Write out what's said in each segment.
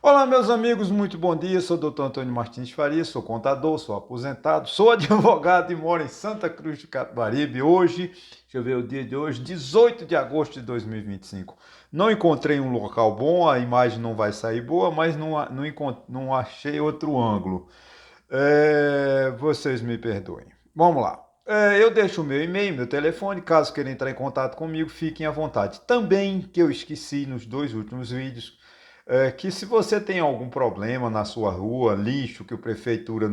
Olá, meus amigos, muito bom dia. Sou o Dr. Antônio Martins Faria, sou contador, sou aposentado, sou advogado e moro em Santa Cruz do Capibaribe. Hoje, deixa eu ver o dia de hoje, 18 de agosto de 2025. Não encontrei um local bom, a imagem não vai sair boa, mas não achei outro ângulo. Vocês me perdoem. Vamos lá. Eu deixo o meu e-mail, meu telefone, caso queiram entrar em contato comigo, fiquem à vontade. Também, que eu esqueci nos dois últimos vídeos, que se você tem algum problema na sua rua, lixo que a prefeitura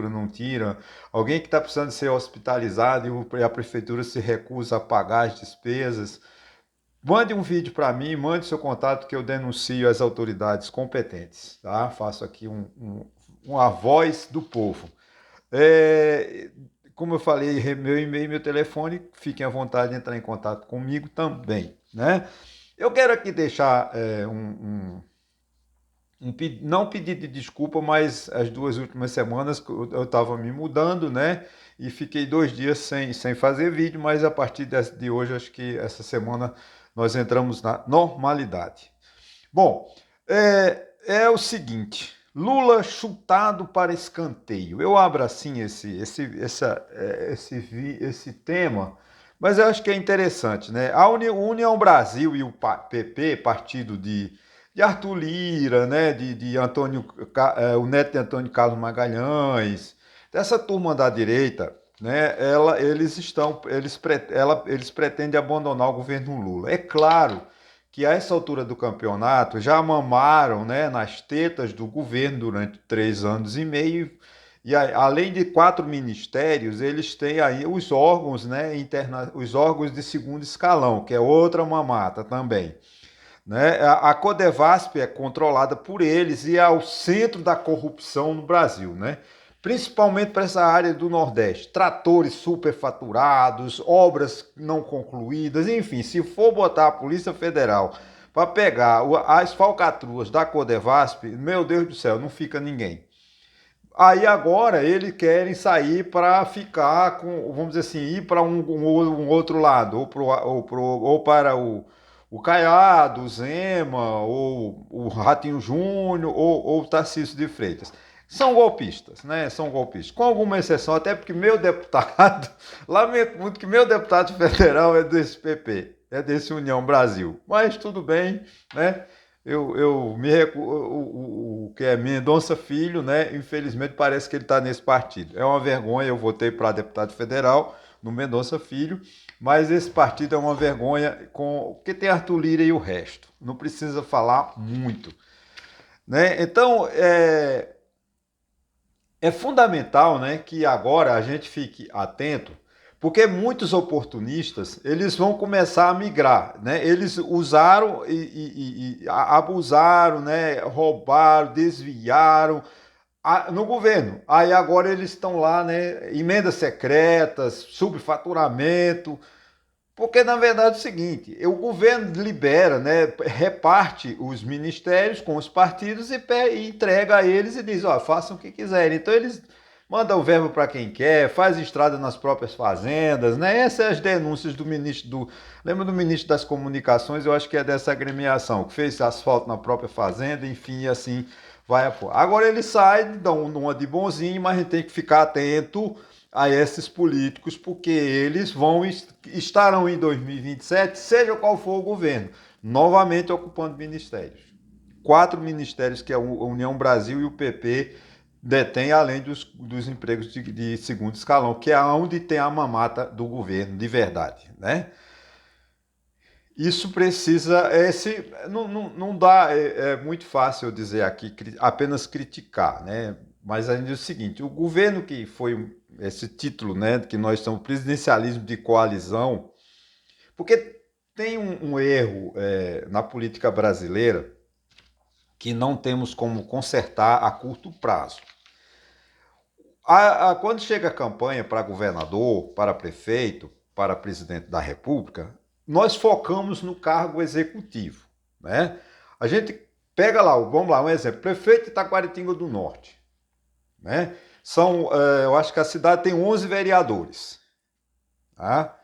não tira, alguém que está precisando ser hospitalizado e a prefeitura se recusa a pagar as despesas, mande um vídeo para mim, mande seu contato que eu denuncio as autoridades competentes, tá? Faço aqui uma voz do povo. É, Como eu falei, meu e-mail, meu telefone, fiquem à vontade de entrar em contato comigo também, né? Eu quero aqui deixar não pedir de desculpa, mas as duas últimas semanas eu estava me mudando, né? E fiquei 2 dias sem fazer vídeo, mas a partir de hoje, acho que essa semana nós entramos na normalidade. Bom, é o seguinte: Lula chutado para escanteio. Eu abro assim esse tema, mas eu acho que é interessante, né? O União Brasil e o PP, partido de Arthur Lira, né? De o neto de Antônio Carlos Magalhães, dessa turma da direita, né? Eles pretendem abandonar o governo Lula. É claro que a essa altura do campeonato já mamaram, né, nas tetas do governo durante 3 anos e meio. E além de 4 ministérios, eles têm aí os órgãos, né, os órgãos de segundo escalão, que é outra mamata também. Né? A Codevasp é controlada por eles e é o centro da corrupção no Brasil, né? Principalmente para essa área do Nordeste. Tratores superfaturados, obras não concluídas, enfim, se for botar a Polícia Federal para pegar as falcatruas da Codevasp, meu Deus do céu, não fica ninguém. Aí agora eles querem sair para ficar com, vamos dizer assim, ir para um outro lado, ou para o Caiado, o Zema, ou o Ratinho Júnior, ou o Tarcísio de Freitas. São golpistas, né? São golpistas. Com alguma exceção, até porque meu deputado, lamento muito que meu deputado federal é desse PP, é desse União Brasil. Mas tudo bem, né? Eu me recu... o que é Mendonça Filho, né? Infelizmente parece que ele está nesse partido. É uma vergonha, eu votei para deputado federal no Mendonça Filho, mas esse partido é uma vergonha porque tem Arthur Lira e o resto. Não precisa falar muito, né? Então é fundamental, né, que agora a gente fique atento, porque muitos oportunistas eles vão começar a migrar, né? Eles usaram e abusaram, né? Roubaram, desviaram no governo. Aí agora eles estão lá, né? Emendas secretas, subfaturamento. Porque, na verdade, é o seguinte, o governo libera, né, reparte os ministérios com os partidos e entrega a eles e diz, ó, façam o que quiserem. Então, eles mandam verbo para quem quer, faz estrada nas próprias fazendas, né? Essas são as denúncias do ministro Lembra do ministro das Comunicações? Eu acho que é dessa agremiação, que fez asfalto na própria fazenda, enfim, e assim vai. Agora eles saem, dão uma de bonzinho, mas a gente tem que ficar atento a esses políticos, porque eles estarão em 2027, seja qual for o governo, novamente ocupando ministérios. 4 ministérios que a União Brasil e o PP detêm, além dos empregos de segundo escalão, que é onde tem a mamata do governo, de verdade, né? Isso precisa, não dá, é muito fácil eu dizer aqui, apenas criticar, né? Mas ainda é o seguinte, o governo que foi esse título, né, que nós estamos presidencialismo de coalizão, porque tem um erro na política brasileira que não temos como consertar a curto prazo. Quando chega a campanha para governador, para prefeito, para presidente da República, nós focamos no cargo executivo, né? A gente pega lá, vamos lá, um exemplo, prefeito de Taquaritinga do Norte, né? Eu acho que a cidade tem 11 vereadores, tá?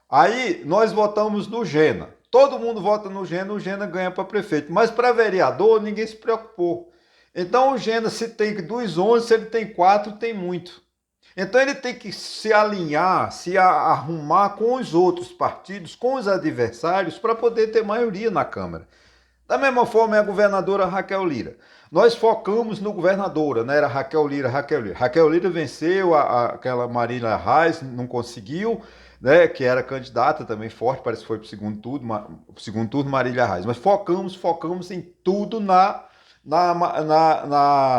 Aí nós votamos no Gena. todo mundo vota no Gena ganha para prefeito. Mas para vereador, ninguém se preocupou. Então o Gena, se tem dos 11, se ele tem 4, tem muito. Então ele tem que se alinhar, se arrumar com os outros partidos, com os adversários, para poder ter maioria na Câmara. Da mesma forma é a governadora Raquel Lira. Nós focamos no governadora, né? Era Raquel Lira. Raquel Lira venceu, aquela Marília Reis não conseguiu, né? Que era candidata também forte, parece que foi para o segundo turno Marília Reis. Mas focamos em tudo na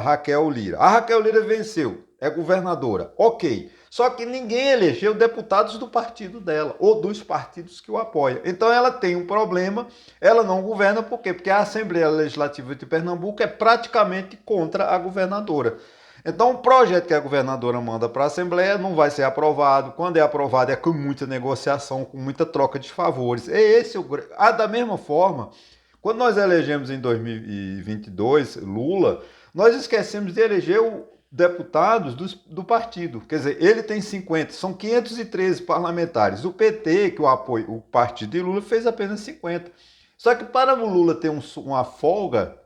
Raquel Lira. A Raquel Lira venceu, é governadora, ok. Só que ninguém elegeu deputados do partido dela, ou dos partidos que o apoiam. Então ela tem um problema, ela não governa, por quê? Porque a Assembleia Legislativa de Pernambuco é praticamente contra a governadora. Então o projeto que a governadora manda para a Assembleia não vai ser aprovado. Quando é aprovado é com muita negociação, com muita troca de favores. Da mesma forma, quando nós elegemos em 2022 Lula, nós esquecemos de eleger deputados do partido. Quer dizer, ele tem 50, são 513 parlamentares. O PT, que o partido de Lula, fez apenas 50. Só que para o Lula ter uma folga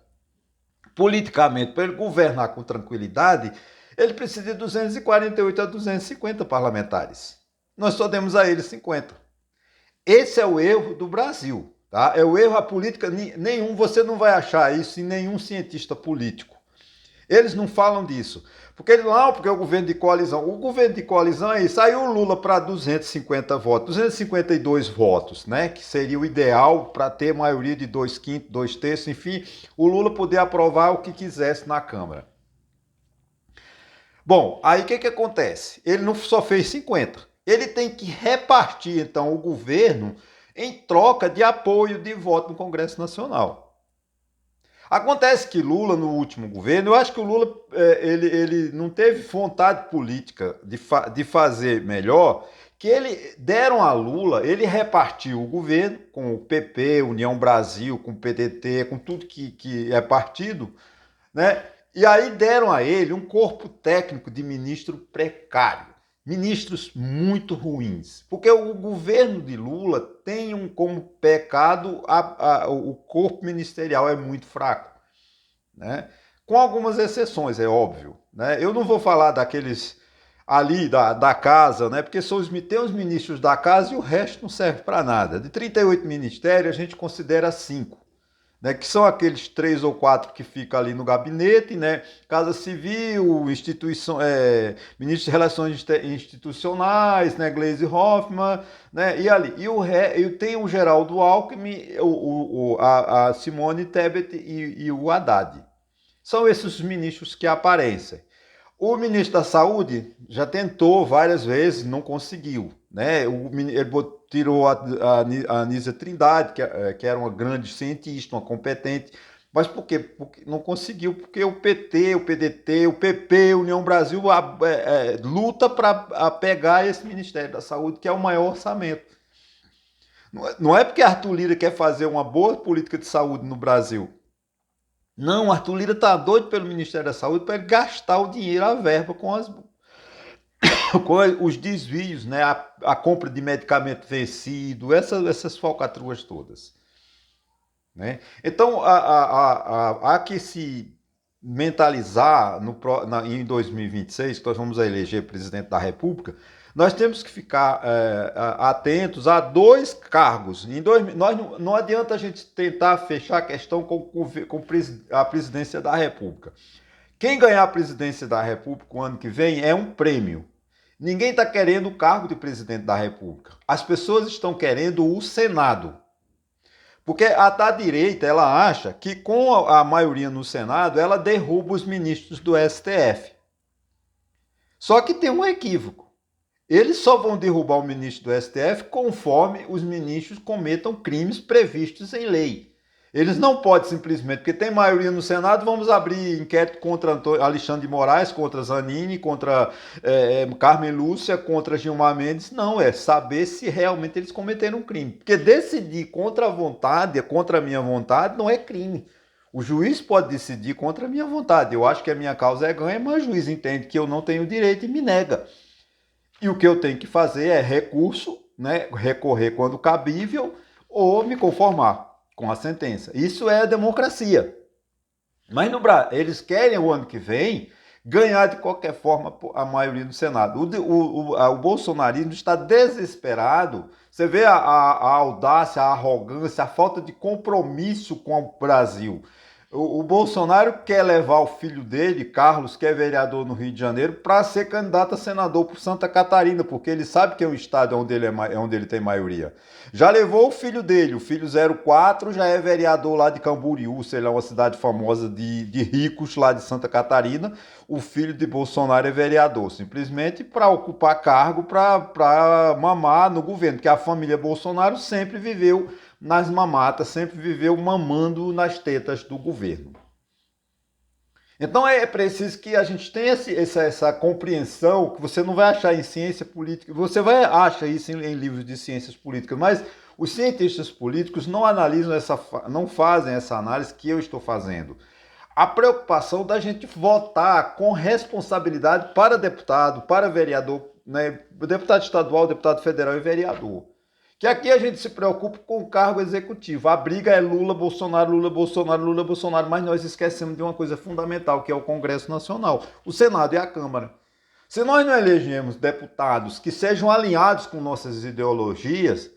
politicamente, para ele governar com tranquilidade, ele precisa de 248 a 250 parlamentares. Nós só demos a ele 50. Esse é o erro do Brasil. Tá? É o erro a política, você não vai achar isso em nenhum cientista político. Eles não falam disso. Porque é o governo de coalizão. O governo de coalizão é isso. Aí o Lula para 250 votos, 252 votos, né? Que seria o ideal para ter maioria de 2/5, 2/3, enfim, o Lula poder aprovar o que quisesse na Câmara. Bom, aí o que acontece? Ele não só fez 50. Ele tem que repartir, então, o governo em troca de apoio de voto no Congresso Nacional. Acontece que Lula, no último governo, eu acho que o Lula ele não teve vontade política de fazer melhor, que deram a Lula, ele repartiu o governo com o PP, União Brasil, com o PDT, com tudo que é partido, né? E aí deram a ele um corpo técnico de ministro precário. Ministros muito ruins, porque o governo de Lula tem como pecado o corpo ministerial é muito fraco, né? Com algumas exceções, é óbvio, né? Eu não vou falar daqueles ali da casa, né? Porque tem os ministros da casa e o resto não serve para nada. De 38 ministérios, a gente considera 5. Né, que são aqueles 3 ou 4 que ficam ali no gabinete, né? Casa Civil, Ministro de Relações Institucionais, né? Gleisi Hoffmann, né? E ali. E tem o Geraldo Alckmin, a Simone Tebet e o Haddad. São esses os ministros que aparecem. O ministro da Saúde já tentou várias vezes, não conseguiu. Né? Ele tirou a Anísia Trindade, que era uma grande cientista, uma competente. Mas por quê? Porque não conseguiu, porque o PT, o PDT, o PP, União Brasil luta para pegar esse Ministério da Saúde, que é o maior orçamento. Não é porque Arthur Lira quer fazer uma boa política de saúde no Brasil. Não, Arthur Lira está doido pelo Ministério da Saúde para ele gastar o dinheiro, a verba com os desvios, né? A compra de medicamento vencido, essas falcatruas todas. Né? Então, há que se mentalizar em 2026, que nós vamos eleger presidente da República, nós temos que ficar atentos a 2 cargos. Não adianta a gente tentar fechar a questão com a presidência da República. Quem ganhar a presidência da República o ano que vem é um prêmio. Ninguém está querendo o cargo de presidente da República. As pessoas estão querendo o Senado. Porque a da direita, ela acha que com a maioria no Senado, ela derruba os ministros do STF. Só que tem um equívoco. Eles só vão derrubar o ministro do STF conforme os ministros cometam crimes previstos em lei. Eles não podem simplesmente, porque tem maioria no Senado, vamos abrir inquérito contra Alexandre de Moraes, contra Zanini, contra Carmen Lúcia, contra Gilmar Mendes. Não, é saber se realmente eles cometeram um crime. Porque decidir contra a vontade, contra a minha vontade, não é crime. O juiz pode decidir contra a minha vontade. Eu acho que a minha causa é ganha, mas o juiz entende que eu não tenho direito e me nega. E o que eu tenho que fazer é recurso, né, recorrer quando cabível, ou me conformar com a sentença. Isso é a democracia. Mas no Brasil, eles querem o ano que vem ganhar de qualquer forma a maioria do Senado. O bolsonarismo está desesperado. Você vê a audácia, a arrogância, a falta de compromisso com o Brasil. O Bolsonaro quer levar o filho dele, Carlos, que é vereador no Rio de Janeiro, para ser candidato a senador por Santa Catarina, porque ele sabe que é um estado onde ele tem maioria. Já levou o filho dele, o filho 04, já é vereador lá de Camboriú, sei lá, uma cidade famosa de ricos lá de Santa Catarina. O filho de Bolsonaro é vereador, simplesmente para ocupar cargo, para mamar no governo, porque a família Bolsonaro sempre viveu nas mamatas, sempre viveu mamando nas tetas do governo. Então é preciso que a gente tenha essa compreensão que você não vai achar em ciência política, você vai achar isso em livros de ciências políticas, mas os cientistas políticos não analisam não fazem essa análise que eu estou fazendo. A preocupação da gente votar com responsabilidade para deputado, para vereador, né, deputado estadual, deputado federal e vereador. Que aqui a gente se preocupa com o cargo executivo. A briga é Lula, Bolsonaro, Lula, Bolsonaro, Lula, Bolsonaro, mas nós esquecemos de uma coisa fundamental, que é o Congresso Nacional, o Senado e a Câmara. Se nós não elegemos deputados que sejam alinhados com nossas ideologias,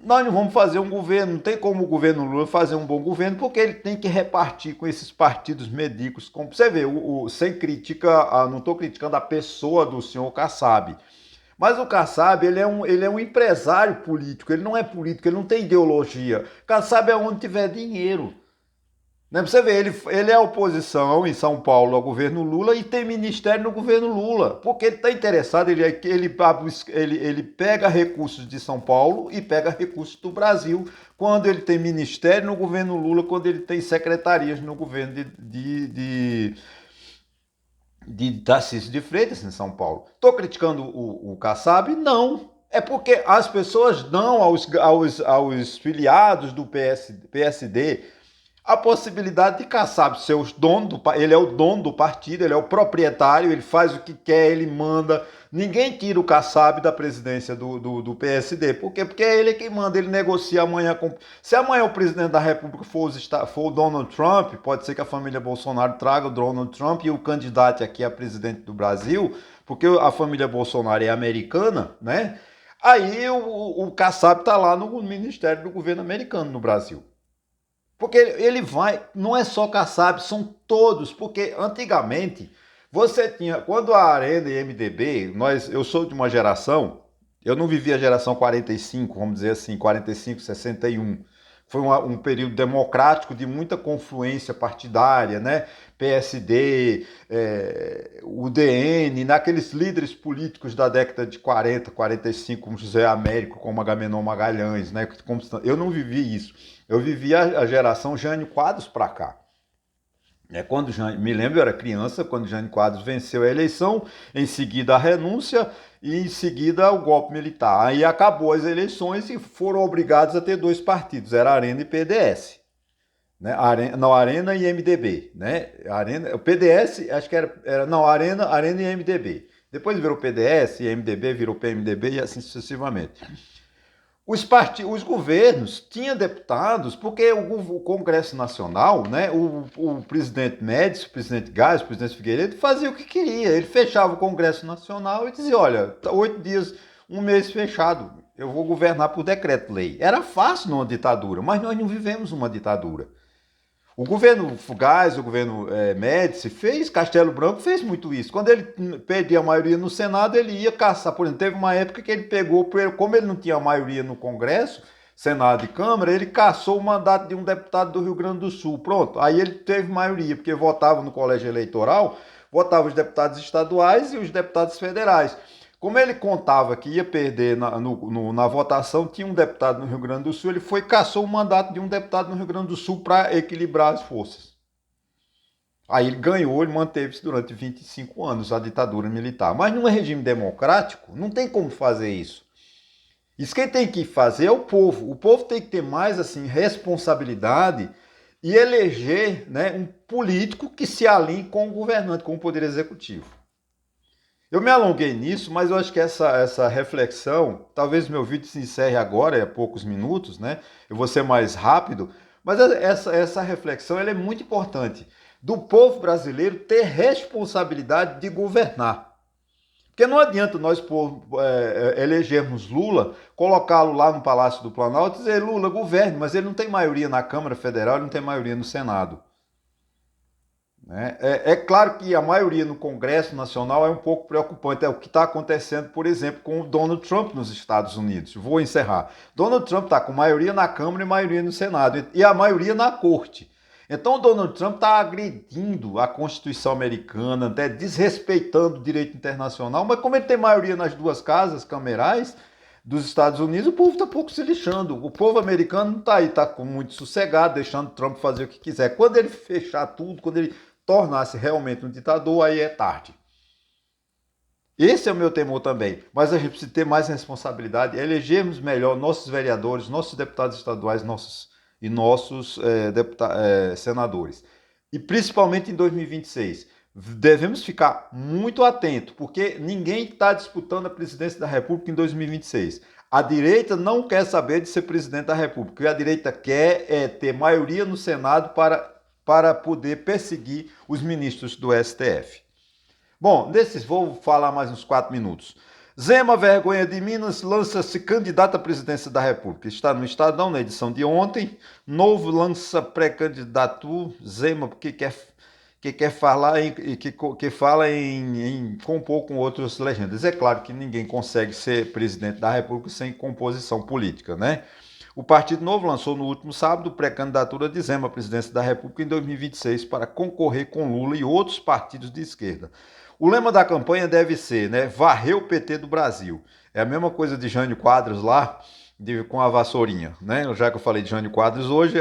nós não vamos fazer um governo, não tem como o governo Lula fazer um bom governo, porque ele tem que repartir com esses partidos medíocres. Como você vê, sem crítica, não estou criticando a pessoa do senhor Kassab, mas o Kassab, ele é um empresário político, ele não é político, ele não tem ideologia. Kassab é onde tiver dinheiro. Né? Você vê, ele é oposição em São Paulo ao governo Lula e tem ministério no governo Lula, porque ele está interessado, ele pega recursos de São Paulo e pega recursos do Brasil, quando ele tem ministério no governo Lula, quando ele tem secretarias no governo de Tarcísio de Freitas, em São Paulo. Estou criticando o Kassab? Não. É porque as pessoas dão aos filiados do PSD a possibilidade de Kassab ser os dono ele é o dono do partido, ele é o proprietário, ele faz o que quer, ele manda. Ninguém tira o Kassab da presidência do PSD. Por quê? Porque é ele quem manda, ele negocia amanhã com... Se amanhã o presidente da República for o Donald Trump, pode ser que a família Bolsonaro traga o Donald Trump e o candidato aqui a presidente do Brasil, porque a família Bolsonaro é americana, né? Aí o Kassab está lá no Ministério do Governo americano no Brasil. Porque ele vai, não é só Kassab, são todos, porque antigamente você tinha, quando a Arena e MDB, eu sou de uma geração, eu não vivi a geração 45, vamos dizer assim, 45, 61, foi um período democrático de muita confluência partidária, né? PSD, UDN, naqueles líderes políticos da década de 40, 45, como José Américo, como Agamenon Magalhães, né? Eu não vivi isso. Eu vivi a geração Jânio Quadros para cá. Me lembro, eu era criança, quando Jânio Quadros venceu a eleição, em seguida a renúncia e em seguida o golpe militar. Aí acabou as eleições e foram obrigados a ter dois partidos, era Arena e PDS. Né? Arena e MDB. Né? O PDS, acho que Arena e MDB. Depois virou PDS, e MDB virou PMDB e assim sucessivamente. Os governos tinham deputados, porque o Congresso Nacional, né, o presidente Médici, o presidente Gás, o presidente Figueiredo, fazia o que queria. Ele fechava o Congresso Nacional e dizia, olha, 8 dias, um mês fechado, eu vou governar por decreto-lei. Era fácil numa ditadura, mas nós não vivemos uma ditadura. O governo Fugaz, o governo Médici Castelo Branco fez muito isso. Quando ele perdia a maioria no Senado, ele ia caçar. Por exemplo, teve uma época que ele pegou, como ele não tinha maioria no Congresso, Senado e Câmara, ele caçou o mandato de um deputado do Rio Grande do Sul. Pronto, aí ele teve maioria, porque votava no colégio eleitoral, votava os deputados estaduais e os deputados federais. Como ele contava que ia perder na votação, tinha um deputado no Rio Grande do Sul, ele caçou o mandato de um deputado no Rio Grande do Sul para equilibrar as forças. Aí ele ganhou, ele manteve-se durante 25 anos a ditadura militar. Mas num regime democrático, não tem como fazer isso. Isso quem tem que fazer é o povo. O povo tem que ter mais assim, responsabilidade e eleger, né, um político que se alinhe com o governante, com o poder executivo. Eu me alonguei nisso, mas eu acho que essa reflexão, talvez meu vídeo se encerre agora, há poucos minutos, né? Eu vou ser mais rápido, mas essa reflexão ela é muito importante. Do povo brasileiro ter responsabilidade de governar. Porque não adianta nós elegermos Lula, colocá-lo lá no Palácio do Planalto e dizer Lula governe, mas ele não tem maioria na Câmara Federal, ele não tem maioria no Senado. Né? É claro que a maioria no Congresso Nacional é um pouco preocupante. É o que está acontecendo, por exemplo, com o Donald Trump nos Estados Unidos. Vou encerrar. Donald Trump está com maioria na Câmara e maioria no Senado, e a maioria na Corte. Então o Donald Trump está agredindo a Constituição americana, até desrespeitando o direito internacional, mas como ele tem maioria nas duas casas camerais dos Estados Unidos, o povo está pouco se lixando. O povo americano não está aí, está muito sossegado, deixando Trump fazer o que quiser. Quando ele fechar tudo, quando ele tornar-se realmente um ditador, aí é tarde. Esse é o meu temor também. Mas a gente precisa ter mais responsabilidade, elegermos melhor nossos vereadores, nossos deputados estaduais nossos senadores. E principalmente em 2026. Devemos ficar muito atentos, porque ninguém está disputando a presidência da República em 2026. A direita não quer saber de ser presidente da República. O que a direita quer é ter maioria no Senado para poder perseguir os ministros do STF. Bom, vou falar mais uns 4 minutos. Zema, vergonha de Minas, lança-se candidato à presidência da República. Está no Estadão, na edição de ontem. Novo lança pré-candidato. Zema, que quer falar que fala em compor com outras legendas. É claro que ninguém consegue ser presidente da República sem composição política, né? O Partido Novo lançou no último sábado pré-candidatura de Zema à presidência da República em 2026 para concorrer com Lula e outros partidos de esquerda. O lema da campanha deve ser, né, varrer o PT do Brasil. É a mesma coisa de Jânio Quadros lá, com a vassourinha, né? Já que eu falei de Jânio Quadros, hoje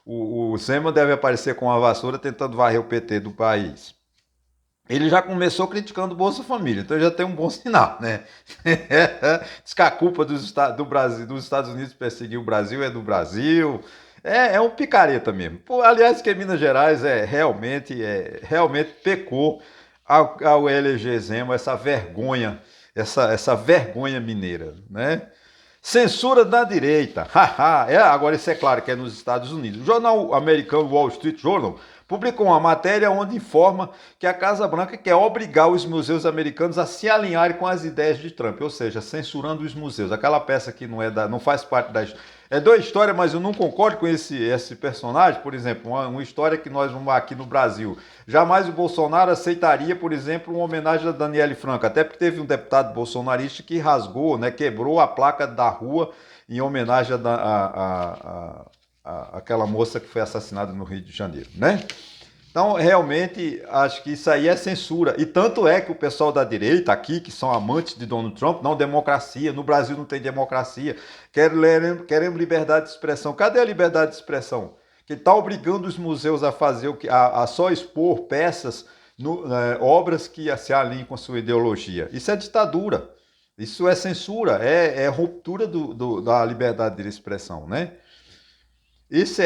o Zema deve aparecer com a vassoura tentando varrer o PT do país. Ele já começou criticando o Bolsa Família, então já tem um bom sinal, né? Diz que a culpa do Brasil, dos Estados Unidos perseguir o Brasil é do Brasil. É um picareta mesmo. Pô, aliás, que Minas Gerais realmente pecou ao eleger Zema, essa vergonha mineira, né? Censura da direita. Agora isso é claro que é nos Estados Unidos. O jornal americano Wall Street Journal publicou uma matéria onde informa que a Casa Branca quer obrigar os museus americanos a se alinharem com as ideias de Trump, ou seja, censurando os museus. Aquela peça que não faz parte da é da história, mas eu não concordo com esse personagem. Por exemplo, uma história que nós vamos aqui no Brasil. Jamais o Bolsonaro aceitaria, por exemplo, uma homenagem a Daniele Franco, até porque teve um deputado bolsonarista que rasgou, né, quebrou a placa da rua em homenagem àquela moça que foi assassinada no Rio de Janeiro, né? Então, realmente, acho que isso aí é censura. E tanto é que o pessoal da direita aqui, que são amantes de Donald Trump, não, democracia, no Brasil não tem democracia, queremos liberdade de expressão. Cadê a liberdade de expressão? Que está obrigando os museus a fazer a só expor peças, obras que se alinham com a sua ideologia. Isso é ditadura, isso é censura, é ruptura da liberdade de expressão, né? Isso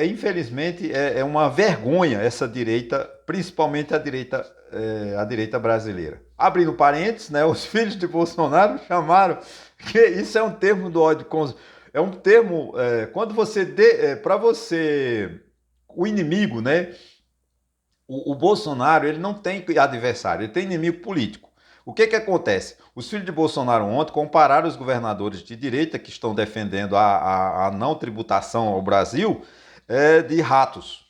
infelizmente, é uma vergonha essa direita, principalmente a direita brasileira. Abrindo parênteses, né, os filhos de Bolsonaro chamaram, que isso é um termo do ódio, é um termo, quando para você, o inimigo, né, o Bolsonaro, ele não tem adversário, ele tem inimigo político. O que acontece? Os filhos de Bolsonaro ontem compararam os governadores de direita que estão defendendo a não tributação ao Brasil de ratos.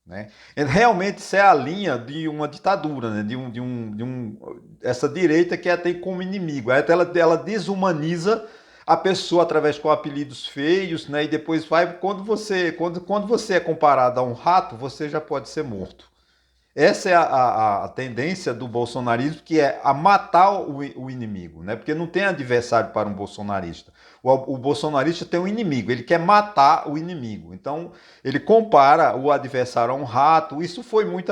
Né? Realmente isso é a linha de uma ditadura, né? Essa direita que tem como inimigo. Ela desumaniza a pessoa através com apelidos feios, né? E depois quando você é comparado a um rato, você já pode ser morto. Essa é a tendência do bolsonarismo, que é a matar o inimigo, né? Porque não tem adversário para um bolsonarista. O bolsonarista tem um inimigo, ele quer matar o inimigo. Então, ele compara o adversário a um rato. Isso foi muito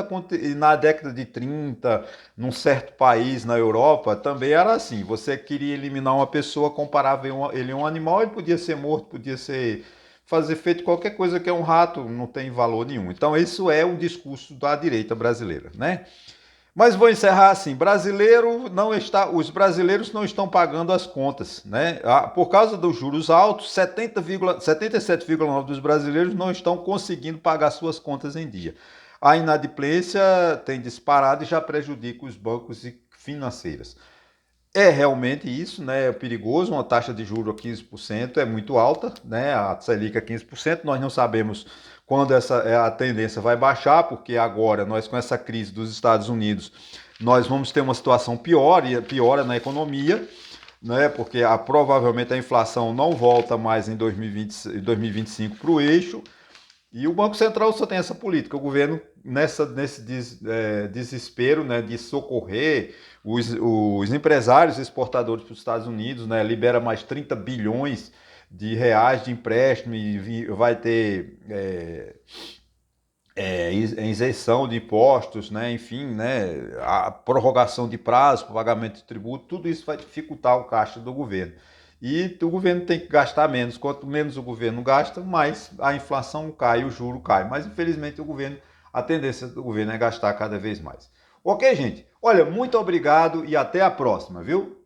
na década de 30, num certo país na Europa, também era assim. Você queria eliminar uma pessoa, comparava ele a um animal, ele podia ser morto, podia ser fazer feito qualquer coisa que é um rato, não tem valor nenhum. Então, isso é o discurso da direita brasileira, né? Mas vou encerrar assim, os brasileiros não estão pagando as contas, né? Por causa dos juros altos, 77,9% dos brasileiros não estão conseguindo pagar suas contas em dia. A inadimplência tem disparado e já prejudica os bancos e financeiras. É realmente isso, né? É perigoso, uma taxa de juros a 15% é muito alta, né? A Selic é 15%, nós não sabemos quando a tendência vai baixar, porque agora nós com essa crise dos Estados Unidos, nós vamos ter uma situação pior e piora na economia, né? Porque provavelmente a inflação não volta mais em 2025 para o eixo, e o Banco Central só tem essa política. O governo, nesse desespero, né, de socorrer os empresários exportadores para os Estados Unidos, né, libera mais 30 bilhões de reais de empréstimo e vai ter isenção de impostos, né, enfim, né, a prorrogação de prazo para pagamento de tributo, tudo isso vai dificultar o caixa do governo. E o governo tem que gastar menos. Quanto menos o governo gasta, mais a inflação cai, o juro cai. Mas infelizmente a tendência do governo é gastar cada vez mais. Ok, gente? Olha, muito obrigado e até a próxima, viu?